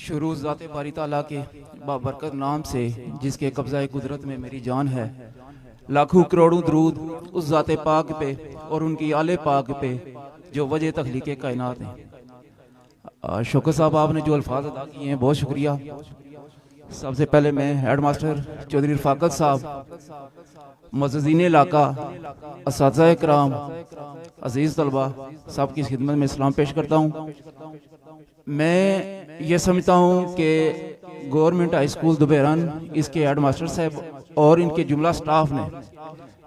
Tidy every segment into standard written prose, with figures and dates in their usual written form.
शुरू ज़ात बारी ताला के बाबरकत नाम से जिसके कब्ज़ा कुदरत में मेरी जान है। लाखों करोड़ों दरूद उस ज़ात पाक पे और उनकी आले पाक पे जो वजह तख्लीक़ कायनात है। शौकत साहब आपने जो अल्फाज अदा किए हैं बहुत शुक्रिया। सबसे पहले मैं हेड मास्टर चौधरी रफाकत साहब, मुअज़्ज़िज़ीन इलाका, असातिज़ा इकराम, अजीज़ तलबा साहब की खिदमत में सलाम पेश करता हूँ। मैं ये समझता हूँ कि गवर्नमेंट हाई स्कूल दुबेरन, इसके हेड मास्टर साहब और इनके जुमला स्टाफ ने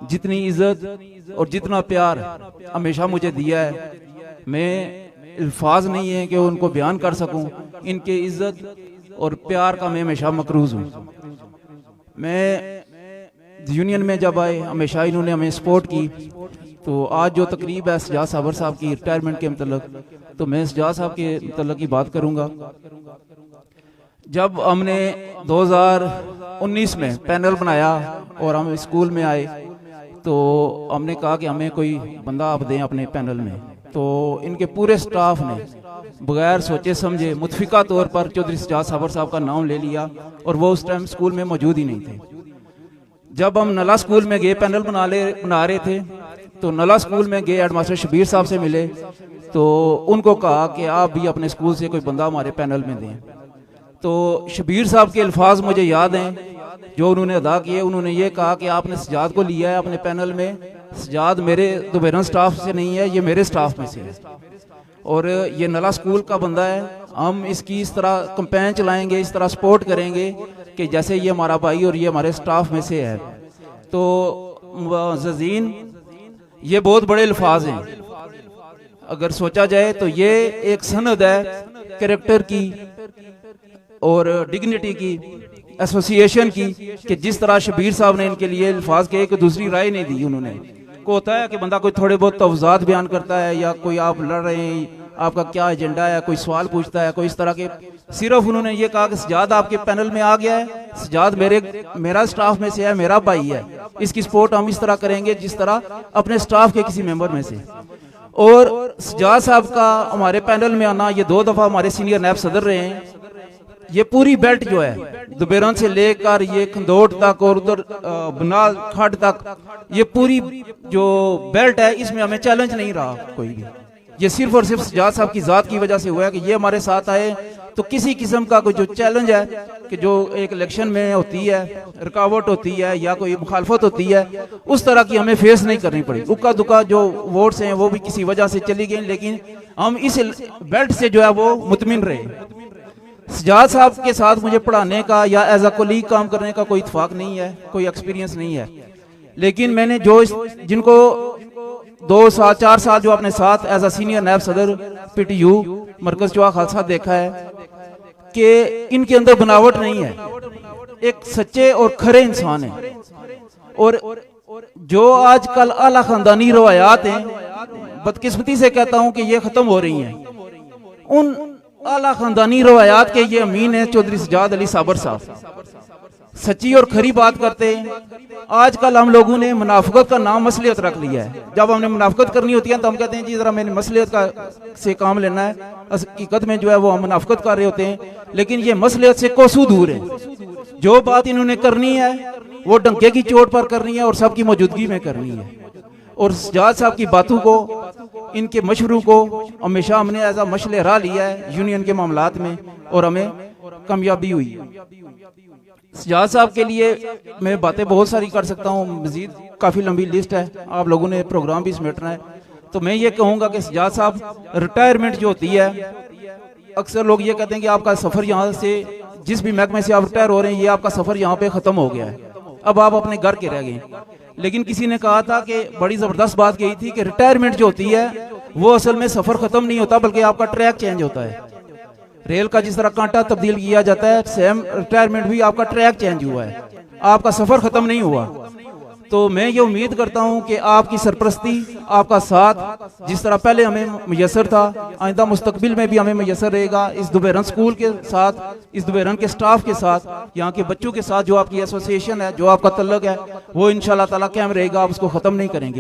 जितनी इज्जत और जितना प्यार हमेशा मुझे दिया है, मैं अल्फाज नहीं है कि उनको बयान कर सकूं। इनके इज्जत और प्यार का मैं हमेशा मकरूज हूँ। मैं यूनियन में जब आए हमेशा इन्होंने हमें सपोर्ट की। तो आज जो तकरीब है सजाद साबर साहब की रिटायरमेंट के मतलब, तो मैं सजाद साहब के मतलब की बात करूंगा। जब हमने 2019 में पैनल बनाया और हम स्कूल में आए तो हमने कहा कि हमें कोई बंदा आप दें अपने पैनल में। तो इनके पूरे स्टाफ ने बगैर सोचे समझे मुतफिका तौर पर चौधरी सजाद साबर साहब का नाम ले लिया और वो उस टाइम स्कूल में मौजूद ही नहीं थे। जब हम नला स्कूल में गए पैनल बना रहे थे तो नला स्कूल में गए, हेडमास्टर शबीर साहब से मिले तो उनको कहा कि आप भी अपने स्कूल से कोई बंदा हमारे पैनल में दें। तो शबीर साहब के अल्फाज मुझे याद हैं जो उन्होंने अदा किए। उन्होंने ये कहा कि आपने सजाद को लिया है अपने पैनल में, सजाद मेरे दुबेरन स्टाफ से नहीं है, ये मेरे स्टाफ में से है और ये नला स्कूल का बंदा है। हम इसकी इस तरह कैंपेन चलाएंगे, इस तरह सपोर्ट करेंगे कि जैसे ये हमारा भाई और ये हमारे स्टाफ में से है। तो मुअज़्ज़िज़ीन, ये बहुत बड़े अल्फाज हैं। अगर सोचा जाए तो ये एक सनद है कैरेक्टर की और डिग्निटी की, एसोसिएशन की, कि जिस तरह शबीर साहब ने इनके लिए अल्फाज के एक दूसरी राय नहीं दी। उन्होंने को होता है कि बंदा कोई थोड़े बहुत तवज़ात बयान करता है या कोई आप लड़ रहे हैं, आपका क्या एजेंडा है, कोई सवाल पूछता है, कोई इस तरह के। सिर्फ उन्होंने ये कहा कि सजाद आपके पैनल में आ गया है, सजाद मेरा स्टाफ में से है, मेरा भाई है, इसकी सपोर्ट हम इस तरह करेंगे जिस तरह अपने स्टाफ के किसी मेंबर में से। और सजाद साहब का हमारे पैनल में आना, ये 2 दफा हमारे सीनियर नैब सदर रहे हैं। ये पूरी बेल्ट जो है दुबेरन से लेकर ये खंदोट तक और उधर बनाल खड तक, ये पूरी जो बेल्ट है इसमें हमें चैलेंज नहीं रहा कोई भी। ये सिर्फ और सिर्फ सजाद साहब की जात की वजह से हुआ है कि ये हमारे साथ आए। तो किसी किस्म का कोई जो चैलेंज है कि जो एक इलेक्शन में होती है, रुकावट होती है या कोई मुखालफत होती है, उस तरह की हमें फेस नहीं करनी पड़ी। उक्का दुक्का जो वोट्स हैं वो भी किसी वजह से चली गई, लेकिन हम इस बेल्ट से जो है वो मुतमिन रहे। सजाद साहब के साथ मुझे पढ़ाने का या एज अ कोलीग काम करने का कोई इत्फाक नहीं है, कोई एक्सपीरियंस नहीं है। लेकिन मैंने जो जिनको 2 साल 4 साल जो अपने साथ एज अ सीनियर नैब सदर PTU मरकज चौहा खालसा देखा है कि इनके अंदर बनावट नहीं है, एक सच्चे और खरे इंसान है। और जो आजकल आला खानदानी रवायात हैं, बदकिस्मती से कहता हूं कि ये खत्म हो रही हैं। उन आला खानदानी रवायात के ये अमीन है चौधरी सजाद अली साबर साहब, सच्ची और खरी बात करते हैं। आजकल हम लोगों ने मुनाफिकत का नाम मसलियत रख लिया है। जब हमने मुनाफिकत करनी होती है तो हम कहते हैं जी जरा मैंने मसलियत का से काम लेना है। हकीकत में जो है वो हम मुनाफिकत कर रहे होते हैं, लेकिन ये मसलियत से कोसों दूर है। जो बात इन्होंने करनी है वो डंके की चोट पर करनी है और सबकी मौजूदगी में करनी है। और सजाद साहब की बातों को, इनके मशवरों को हमेशा हमने एज अ मशले राह लिया है यूनियन के मामलात में और हमें कामयाबी हुई। सजाद साहब के लिए मैं बातें बहुत सारी कर सकता हूँ, मजीद काफ़ी लंबी लिस्ट है, आप लोगों ने प्रोग्राम भी समेटना है। तो मैं ये कहूँगा कि सजाद साहब रिटायरमेंट जो होती है, अक्सर लोग ये कहते हैं कि आपका सफ़र यहाँ से, जिस भी महकमे से आप रिटायर हो रहे हैं, ये आपका सफ़र यहाँ पे ख़त्म हो गया है, अब आप अपने घर के रह गए। लेकिन किसी ने कहा था कि बड़ी ज़बरदस्त बात यही थी कि रिटायरमेंट जो होती है वो असल में सफ़र ख़त्म नहीं होता, बल्कि आपका ट्रैक चेंज होता है। रेल का जिस तरह कांटा तब्दील किया जाता है, सेम रिटायरमेंट भी आपका ट्रैक चेंज हुआ है, आपका सफ़र ख़त्म नहीं हुआ। तो मैं ये उम्मीद करता हूँ कि आपकी सरपरस्ती, आपका साथ जिस तरह पहले हमें मुयसर था, आइंदा मुस्तकबिल में भी हमें मुयसर रहेगा। इस दुबेरन स्कूल के साथ, इस दुबेरन के स्टाफ के साथ, यहाँ के बच्चों के साथ जो आपकी एसोसिएशन है, जो आपका तल्लुक है, वो इंशाअल्लाह ताला कायम रहेगा, आप उसको ख़त्म नहीं करेंगे।